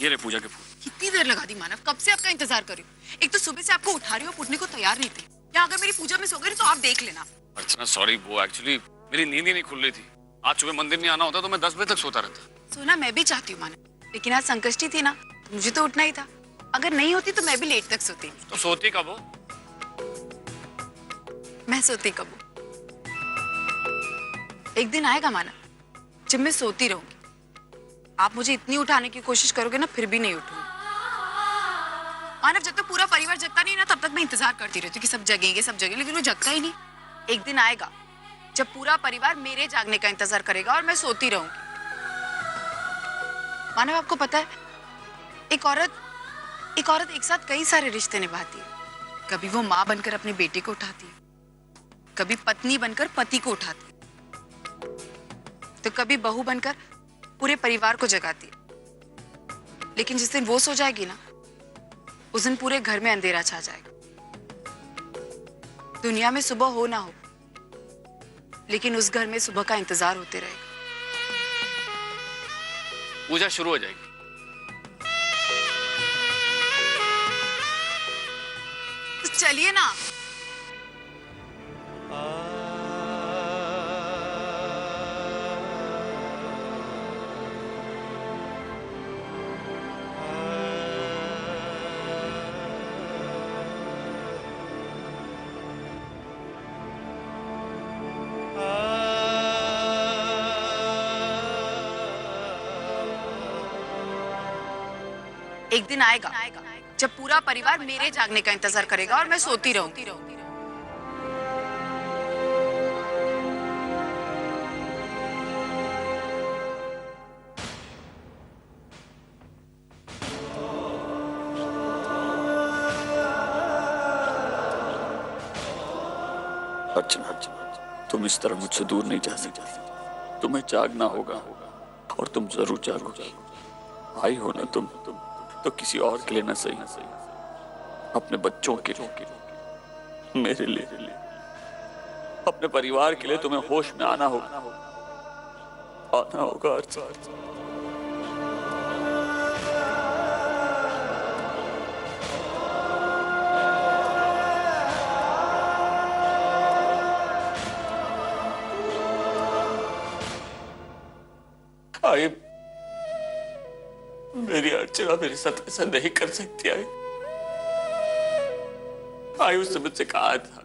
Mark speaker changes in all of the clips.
Speaker 1: ये ले पूजा के फूल।
Speaker 2: कितनी देर लगा दी मानव, कब से आपका इंतजार कर रही हूँ। एक तो सुबह से आपको उठा रही हूँ, उठने को तैयार नहीं थे। या अगर मेरी पूजा मिस हो गई तो आप देख लेना।
Speaker 1: अर्चना सॉरी, वो एक्चुअली मेरी नींद ही नहीं खुल रही थी। आज सुबह मंदिर नहीं आना होता तो मैं 10 बजे तक सोता रहता।
Speaker 2: सोना मैं भी चाहती हूँ मानव, लेकिन आज संकष्टी थी ना, मुझे तो उठना ही था। अगर नहीं होती तो मैं भी लेट तक सोती।
Speaker 1: तो सोती कब हो?
Speaker 2: मैं सोती कब हूँ? एक दिन आएगा मानव जब मैं सोती रहूंगी। आप मुझे इतनी उठाने की कोशिश करोगे ना, फिर भी नहीं उठूंगी। मानव जब तक पूरा परिवार जगता नहीं ना, तब तक मैं इंतजार करती रहती हूँ कि सब जगेंगे सब जगेंगे, लेकिन वो जगता ही नहीं। एक दिन आएगा जब पूरा परिवार मेरे जागने का इंतजार करेगा और मैं सोती रहूंगी। मानव आपको पता है, एक औरत एक साथ कई सारे रिश्ते निभाती है। कभी वो माँ बनकर अपने बेटे को उठाती है, कभी पत्नी बनकर पति को उठाती है, तो कभी बहू बनकर पूरे परिवार को जगाती है। लेकिन जिस दिन वो सो जाएगी ना, उस दिन पूरे घर में अंधेरा छा जाएगा। दुनिया में सुबह हो ना हो, लेकिन उस घर में सुबह का इंतजार होते रहेगा।
Speaker 1: पूजा शुरू हो जाएगी।
Speaker 2: तो चलिए ना। एक दिन आएगा जब पूरा परिवार मेरे जागने का इंतजार करेगा और मैं सोती रहूंगी।
Speaker 3: अर्चना, तुम इस तरह मुझसे दूर नहीं जा सकती। तुम्हें जागना होगा और तुम जरूर जागोगी। आई हो ना तुम तो किसी और के लिए ना सही, अपने बच्चों के लिए, मेरे लिए, अपने परिवार के लिए तुम्हें होश में आना होगा अर्चना। मेरी अर्चना मेरे साथ ऐसा नहीं कर सकती। आई उसने मुझसे कहा था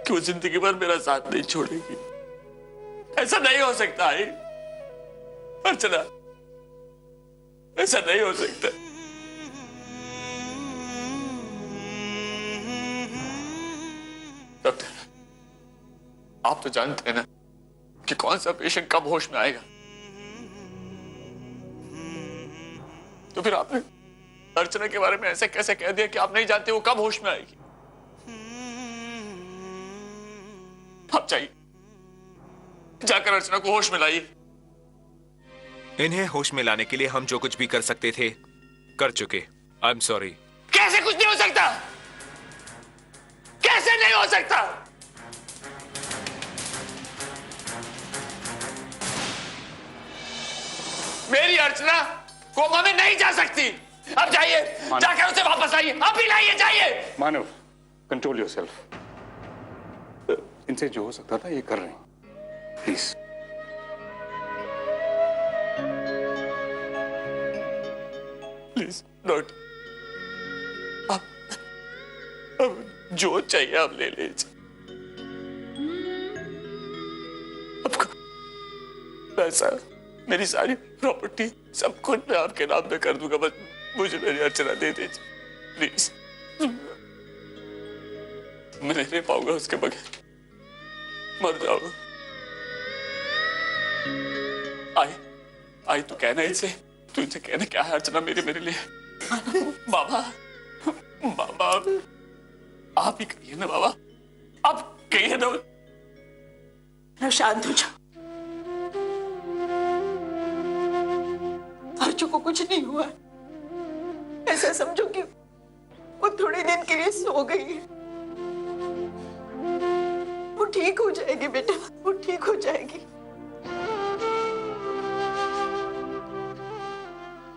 Speaker 3: कि वो जिंदगी भर मेरा साथ नहीं छोड़ेगी। ऐसा नहीं हो सकता आई, अर्चना, ऐसा नहीं हो सकता। डॉक्टर, आप तो जानते हैं ना कि कौन सा पेशेंट कब होश में आएगा। तो फिर आपने अर्चना के बारे में ऐसे कैसे कह दिया कि आप नहीं जानते वो कब होश में आएगी? आप जाइए, जाकर अर्चना को होश में लाइए।
Speaker 4: इन्हें होश में लाने के लिए हम जो कुछ भी कर सकते थे कर चुके। I am sorry.
Speaker 3: कैसे कुछ नहीं हो सकता? कैसे नहीं हो सकता? मेरी अर्चना कोमा में नहीं जा सकती। अब जाइए, जाकर उसे वापस आइए, अभी लाइए, जाइए।
Speaker 5: मानव, कंट्रोल योरसेल्फ। इनसे जो हो सकता था ये कर रहे हैं, प्लीज।
Speaker 3: प्लीज डॉक्टर, अब जो चाहिए आप ले लीजिए। आपका पैसा, मेरी सारी प्रॉपर्टी, सब कुछ मैं आपके नाम पे कर दूंगा। बस मुझे मेरी अर्चना दे दीजिए प्लीज। मैं नहीं रह पाऊंगा उसके बगैर, मर जाऊंगा। आई तू कहना इसे, तू इसे कहना क्या है अर्चना मेरे लिए। बाबा, आप ही कहिए ना बाबा, आप कहिए ना।
Speaker 6: शांत हो जाओ, अर्चू को कुछ नहीं हुआ। ऐसा समझो कि वो थोड़े दिन के लिए सो गई है। वो ठीक हो जाएगी बेटा, वो ठीक हो जाएगी।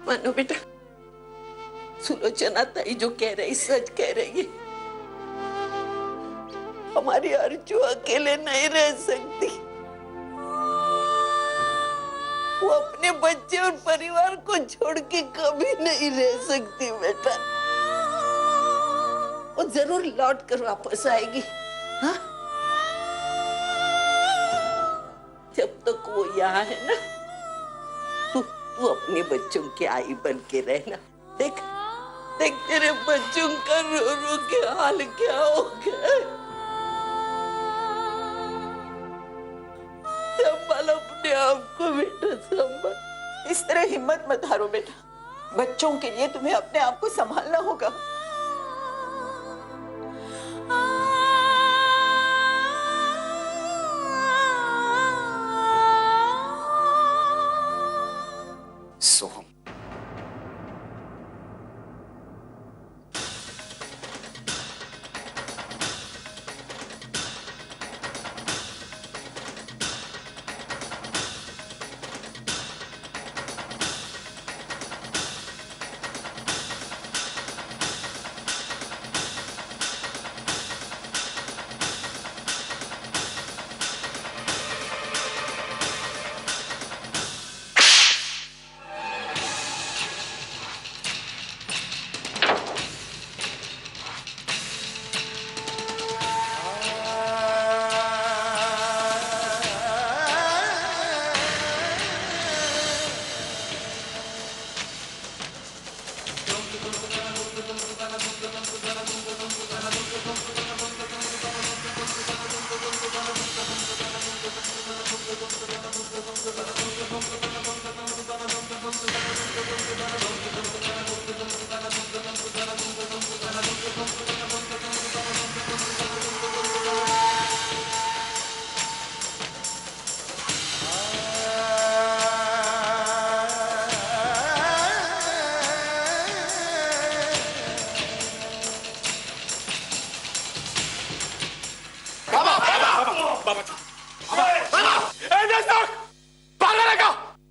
Speaker 6: मानो बेटा, सुलोचना ताई जो कह रही सच कह रही है। हमारी अर्जु अकेले नहीं रह सकती। वो अपने बच्चे और परिवार को छोड़ के कभी नहीं रह सकती बेटा। वो जरूर लौट कर वापस आएगी। हाँ? जब तक वो यहाँ है ना, तू अपने बच्चों की आई बन के रहना। देख देख तेरे बच्चों का रो रो के हाल क्या हो गया। संभाल अपने आप को बेटा, संभाल। इस तरह हिम्मत मत हारो बेटा। बच्चों के लिए तुम्हें अपने आप को संभालना होगा।
Speaker 1: सोहम,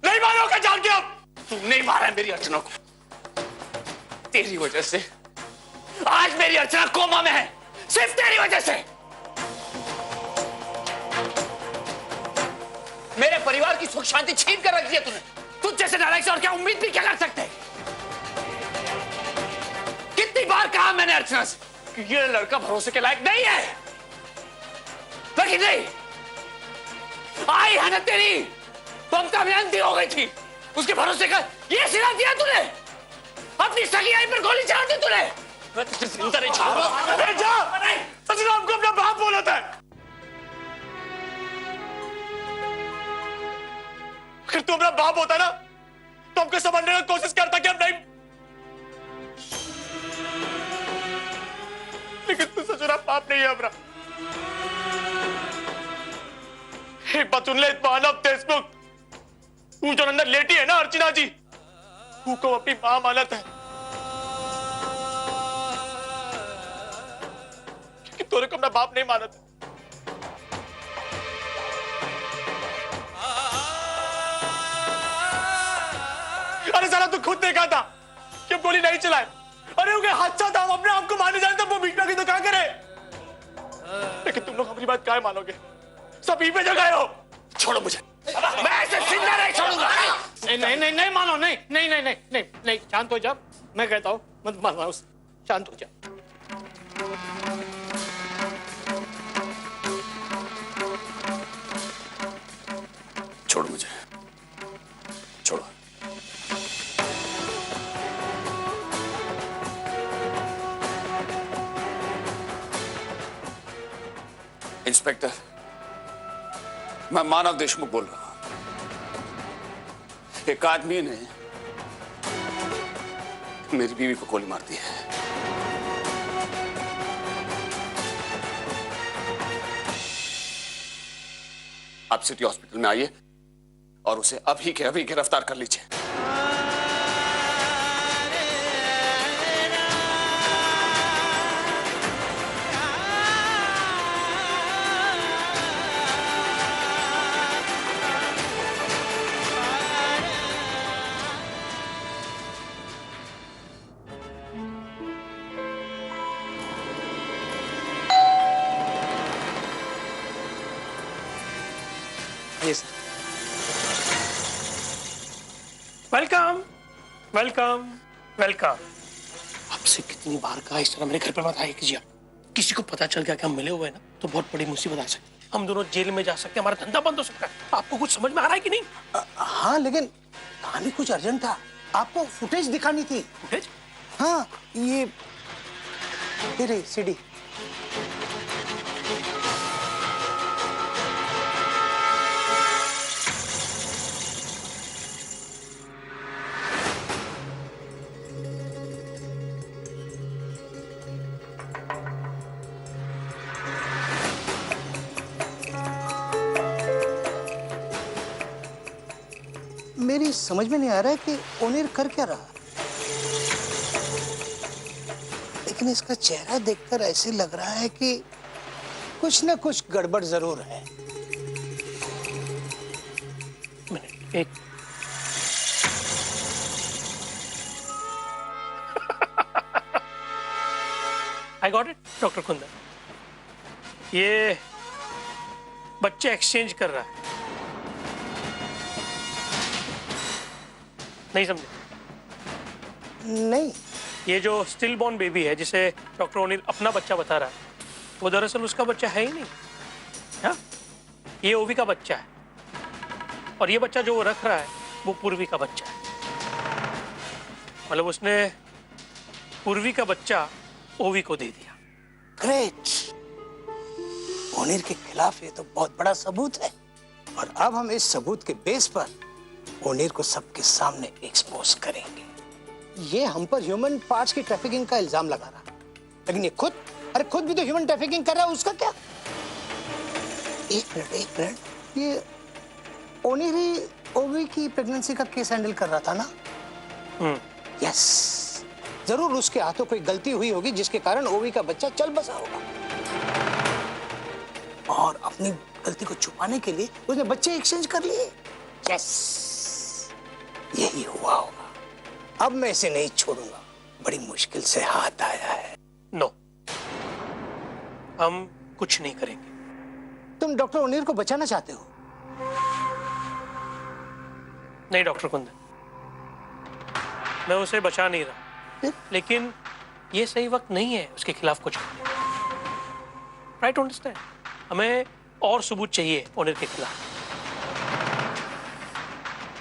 Speaker 1: नहीं मारोगे जान के। अब तू नहीं मारा है मेरी अर्चना को। तेरी वजह से आज मेरी अर्चना कोमा में है, सिर्फ तेरी वजह से। मेरे परिवार की सुख शांति छीन कर रख दिया तूने। तुझ जैसे नालायक से और क्या उम्मीद भी क्या कर सकते हैं। कितनी बार कहा मैंने अर्चना से कि ये लड़का भरोसे के लायक नहीं है, लेकिन नहीं, आई है ना तेरी ममता में अंधी हो गई थी। उसके भरोसे का ये सिला दिया तूने। अपनी सगी आई पर गोली चला दी तूने। मैं तुझे जिंदा नहीं छोड़ूंगा। जा, ससुराल को अपना बाप बोलता है। अगर तू अपना बाप होता ना तो हमको समझने की कोशिश करता कि हम नहीं, लेकिन तू ससुराल बाप नहीं है अपना। एक बात सुन ले मानव देशमुख, तू जो अंदर लेटी है ना अर्चना जी, तू को अपनी मां मानत है, कि तोरे को अपना बाप नहीं मानत है। अरे साला तू खुद देखा था कि हम गोली नहीं चलाए। अरे उनके हादसा था, हम अपने आप को माने जानते, वो बीटना की तो क्या करे। लेकिन तुम लोग हमारी बात क्या मानोगे, सब यहीं पे जगह हो। छोड़ो मुझे, मैं ऐसे जिंदा नहीं छोड़ूंगा।
Speaker 7: नहीं नहीं नहीं नहीं मानो, नहीं नहीं नहीं नहीं नहीं नहीं, शांत हो जा। मैं कहता हूँ मत मारना उसे, शांत हो जा।
Speaker 1: छोड़ो मुझे, छोड़ो। इंस्पेक्टर, मैं मानव देशमुख बोल रहा हूं। एक आदमी ने मेरी बीवी को गोली मार दी है। आप सिटी हॉस्पिटल में आइए और उसे अभी के अभी गिरफ्तार कर लीजिए।
Speaker 7: Yes welcome welcome welcome. आपसे कितनी बार कहा इस तरह मेरे घर पर मत आइए कीजिए। किसी को पता चल गया कि हम मिले हुए हैं ना तो बहुत बड़ी मुसीबत आ सकती है। हम दोनों जेल में जा सकते हैं, हमारा धंधा बंद हो सकता है। आपको कुछ समझ में आ रहा है कि नहीं?
Speaker 8: हाँ, लेकिन कहानी कुछ अर्जेंट था। आपको फुटेज दिखानी थी।
Speaker 7: फुटेज?
Speaker 8: हाँ, ये रही सीडी। मेरी समझ में नहीं आ रहा है कि ओनेर कर क्या रहा, लेकिन इसका चेहरा देखकर ऐसे लग रहा है कि कुछ ना कुछ गड़बड़ जरूर है।
Speaker 7: मिनट, एक I got it doctor Kundan. ये बच्चे एक्सचेंज कर रहा है। नहीं समझे?
Speaker 8: नहीं,
Speaker 7: ये जो स्टिल बॉर्न बेबी है जिसे डॉक्टर ओनिल अपना बच्चा बता रहा है, वो दरअसल उसका बच्चा है ही नहीं। हाँ, ये ओवी का बच्चा है और ये बच्चा जो वो रख रहा है वो पूर्वी का बच्चा है। मतलब उसने पूर्वी का बच्चा ओवी को दे दिया।
Speaker 8: ग्रेट। ओनेर के खिलाफ ये तो बहुत बड़ा सबूत है और अब हम इस सबूत के बेस पर ओनेर को सबके सामने एक्सपोज करेंगे। ये हम पर ह्यूमन पार्ट्स की ट्रैफिकिंग का इल्जाम लगा रहा, लेकिन ये खुद भी तो ह्यूमन ट्रैफिकिंग कर रहा है। उसका क्या? एक मिनट, ये ओनेर ही ओवी की प्रेगनेंसी का केस हैंडल कर रहा था ना? यस, जरूर उसके हाथों कोई गलती हुई होगी जिसके कारण ओवी का बच्चा चल बसा होगा और अपनी गलती को छुपाने के लिए उसने बच्चे एक्सचेंज कर लिए। यस, यही हुआ होगा। अब मैं इसे नहीं छोड़ूंगा, बड़ी मुश्किल से हाथ आया है।
Speaker 7: नो, हम कुछ नहीं करेंगे।
Speaker 8: तुम डॉक्टर ओनेर को बचाना चाहते हो?
Speaker 7: नहीं डॉक्टर कुंदन, मैं उसे बचा नहीं रहा, लेकिन ये सही वक्त नहीं है उसके खिलाफ कुछ करने। Try to understand. हमें और सबूत चाहिए ओनेर के खिलाफ।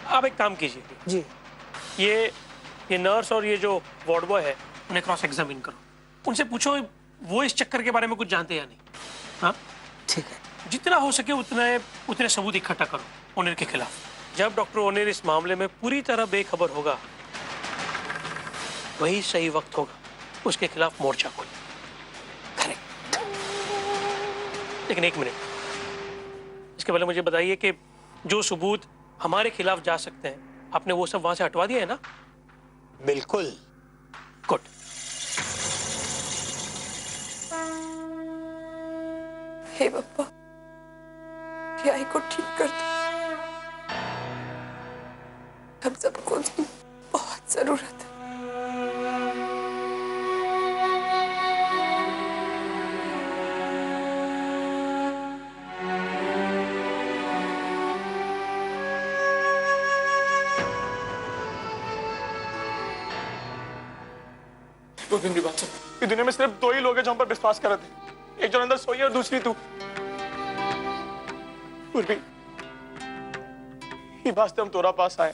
Speaker 7: आप एक काम कीजिए
Speaker 8: जी।
Speaker 7: ये नर्स और ये जो वार्ड बॉय है उन्हें क्रॉस एग्जामिन करो। उनसे पूछो वो इस चक्कर के बारे में कुछ जानते या नहीं। हाँ
Speaker 8: ठीक है।
Speaker 7: जितना हो सके उतने सबूत इकट्ठा करो ओनेर के खिलाफ। जब डॉक्टर ओनेर इस मामले में पूरी तरह बेखबर होगा वही सही वक्त होगा उसके खिलाफ मोर्चा खोलने।
Speaker 8: करेक्ट।
Speaker 7: लेकिन एक मिनट, इसके पहले मुझे बताइए कि जो सबूत हमारे खिलाफ जा सकते हैं आपने वो सब वहां से हटवा दिया है ना?
Speaker 8: बिल्कुल।
Speaker 7: गुड।
Speaker 9: हे बप्पा, आई को ठीक कर दो। हम सबको उसकी बहुत जरूरत है।
Speaker 1: दो दिन की बात है, इस दुनिया में सिर्फ दो ही लोग हैं जो हम पर विश्वास कर रहे थे। एक जो अंदर सोई है और दूसरी तू। पूर्वी, ये वास्ते हम तोरा पास आए।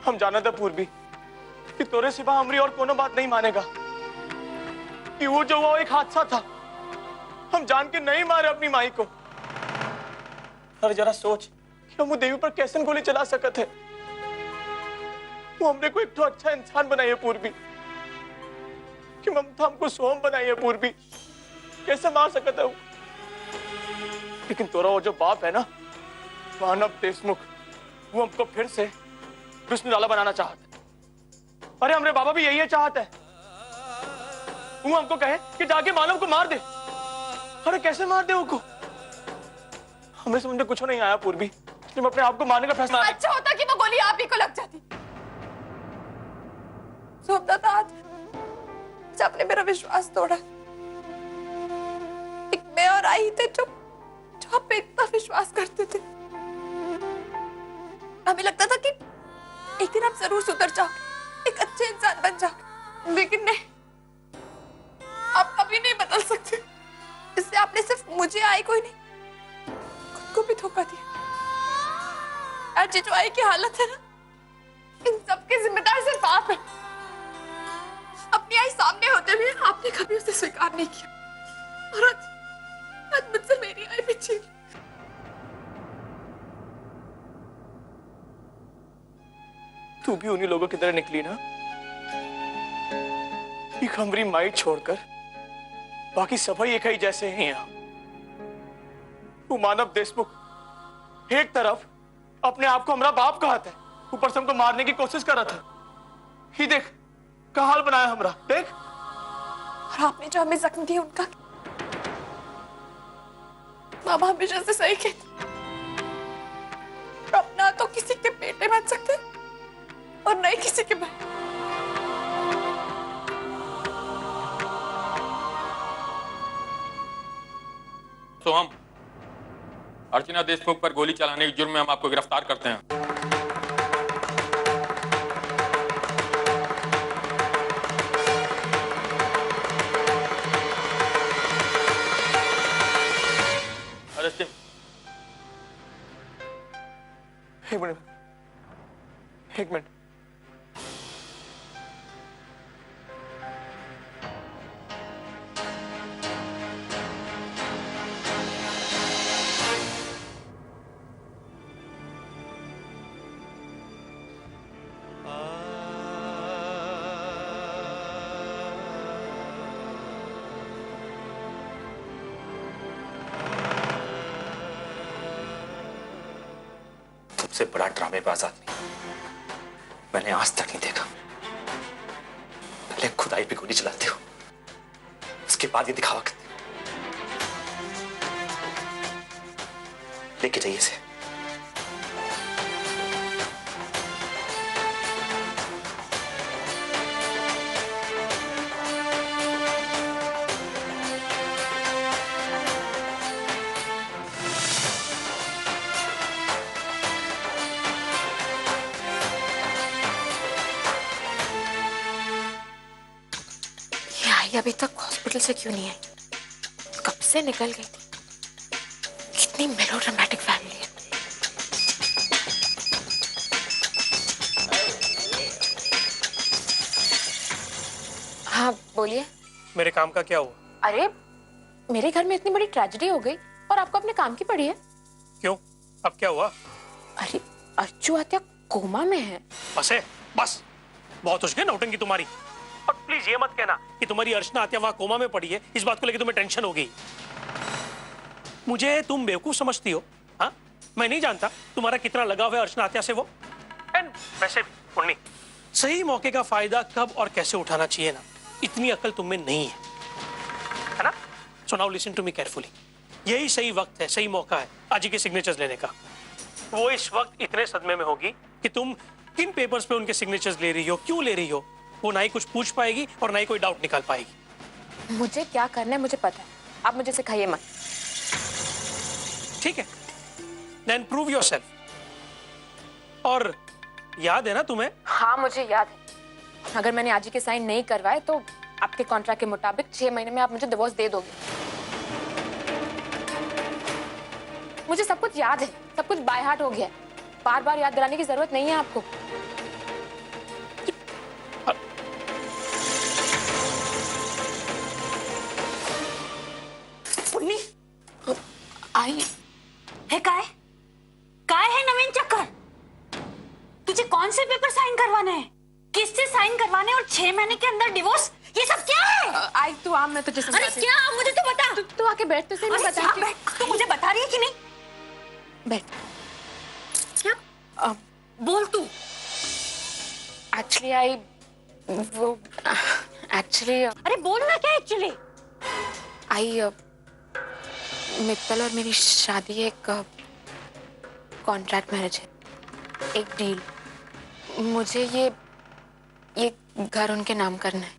Speaker 1: हम जाना था पूर्वी कि तोरे सिवा हमरी और कोनो बात नहीं मानेगा, कि वो जो हुआ एक हादसा था। हम जान के नहीं मारे अपनी माई को। अरे जरा सोच कि हम वो देवी पर कैसे गोली चला सकते थे। वो हमने को एक तो अच्छा इंसान बनाई है पूर्वी, कि ममता हमको सोम बनाई है पूर्वी। कैसे मार सकता है वो? लेकिन तोरा वो जो बाप है ना, मानव देशमुख, वो हमको फिर से विष्णु लाला बनाना चाहता है। अरे हमरे बाबा भी यही चाहता है। वो हमको कहे कि जाके मानव को मार दे। अरे कैसे मार दे वो? हमें समझ में कुछ नहीं आया पूर्वी। तुम अपने आप को मारने का फैसला।
Speaker 9: अच्छा होता कि वो गोली आप ही को लग जाती। सोमनाथ, आज आपने मेरा विश्वास तोड़ा। एक मैं और आई थे जो आप पे इतना विश्वास करते थे। हमें लगता था कि एक दिन आप जरूर सुधर जाओगे, एक अच्छे इंसान बन जाओगे, लेकिन नहीं, आप कभी नहीं बदल सकते। इससे आपने सिर्फ मुझे आई कोई नहीं, खुद को भी धोखा दिया। आज ये जो आई की हालत है ना, इन सबके जिम्मेदार सिर्फ आप हैं। अपनी आई सामने होते हुए आपने कभी उसे स्वीकार नहीं किया, और आज मुझसे मेरी आई भी छीन।
Speaker 7: तू भी उन्हीं लोगों की तरह निकली ना, एक हमारी माइट छोड़कर बाकी सभी एक ही जैसे हैं यहाँ। वो मानव देशमुख एक तरफ अपने आप को हमारा बाप कहता है, ऊपर से हमको मारने की कोशिश कर रहा था। ही देख क्या हाल बनाया हमारा, देख।
Speaker 9: और आपने जो हमें जख्म दिया उनका, मामा हमेशा से सही कहती, अपना तो किसी के बेटे बन सकते और नहीं किसी के भाई।
Speaker 10: तो हम अर्चना देशमुख पर गोली चलाने के जुर्म में हम आपको गिरफ्तार करते हैं। Arrest him.
Speaker 7: एक मिनट।
Speaker 11: सबसे बड़ा ड्रामेबाज आदमी मैंने आज तक नहीं देखा। पहले खुदाई पे गोली चलाते हो, उसके बाद ये दिखावा करते हो। लेके जाइए इसे।
Speaker 9: अभी तक हॉस्पिटल से क्यों नहीं आई? कब से निकल गई थी? कितनी मेलोड्रामेटिक फैमिली है। हाँ बोलिए।
Speaker 7: मेरे काम का क्या हुआ?
Speaker 9: अरे मेरे घर में इतनी बड़ी ट्रेजेडी हो गई और आपको अपने काम की पड़ी है।
Speaker 7: क्यों, अब क्या हुआ?
Speaker 9: अरे अर्चू आत्या कोमा में है।
Speaker 7: बस है, बस बहुत हो गई नौटंकी तुम्हारी। और प्लीज ये मत कहना कि तुम्हारी अर्चना आत्या वहां कोमा में पड़ी है, इस बात को लेकर तुम्हें टेंशन हो गई। मुझे तुम बेवकूफ समझती हो? हाँ, मैं नहीं जानता तुम्हारा कितना लगाव है अर्चना आत्या से वो। एंड वैसे भी पुण्य, सही मौके का फायदा कब और कैसे उठाना चाहिए ना, इतनी अकल तुम में नहीं है ना? So now listen to me carefully. यही सही वक्त है, सही मौका है आजी के सिग्नेचर्स लेने का। वो इस वक्त इतने सदमे में होगी कि तुम किन पेपर्स पे उनके सिग्नेचर्स ले रही हो, क्यों ले रही हो, वो ना ही कुछ पूछ पाएगी और ना ही कोई डाउट निकाल पाएगी।
Speaker 9: मुझे क्या करना है मुझे पता है, आप मुझे सिखाइए मत।
Speaker 7: ठीक है, देन प्रूव योरसेल्फ। और याद है ना तुम्हें?
Speaker 9: हाँ मुझे याद है। अगर मैंने आजी के साइन नहीं करवाए तो आपके कॉन्ट्रैक्ट के मुताबिक 6 महीने में आप मुझे डिवोर्स दे दोगे। मुझे सब कुछ याद है, सब कुछ बाय हार्ट हो गया है। बार बार याद दिलाने की जरूरत नहीं है आपको।
Speaker 12: आई है काय है नवीन चक्कर? तुझे कौन से पेपर साइन करवाने हैं, किससे साइन करवाने, और 6 महीने के अंदर डिवोर्स, ये सब क्या है?
Speaker 9: आई तू आ, मैं तुझे समझाती हूँ।
Speaker 12: अरे क्या, मुझे तो बता।
Speaker 9: तू आके बैठ तो सही, मैं बताती हूँ।
Speaker 12: तू मुझे बता रही है कि नहीं?
Speaker 9: बैठ।
Speaker 12: क्या बोल तू।
Speaker 9: एक्चुअली आई वो एक्चुअली
Speaker 12: अरे बोलना क्या एक्चुअली?
Speaker 9: आई मित्तल और मेरी शादी एक कॉन्ट्रैक्ट मैरिज है, एक डील। मुझे ये घर उनके नाम करना है।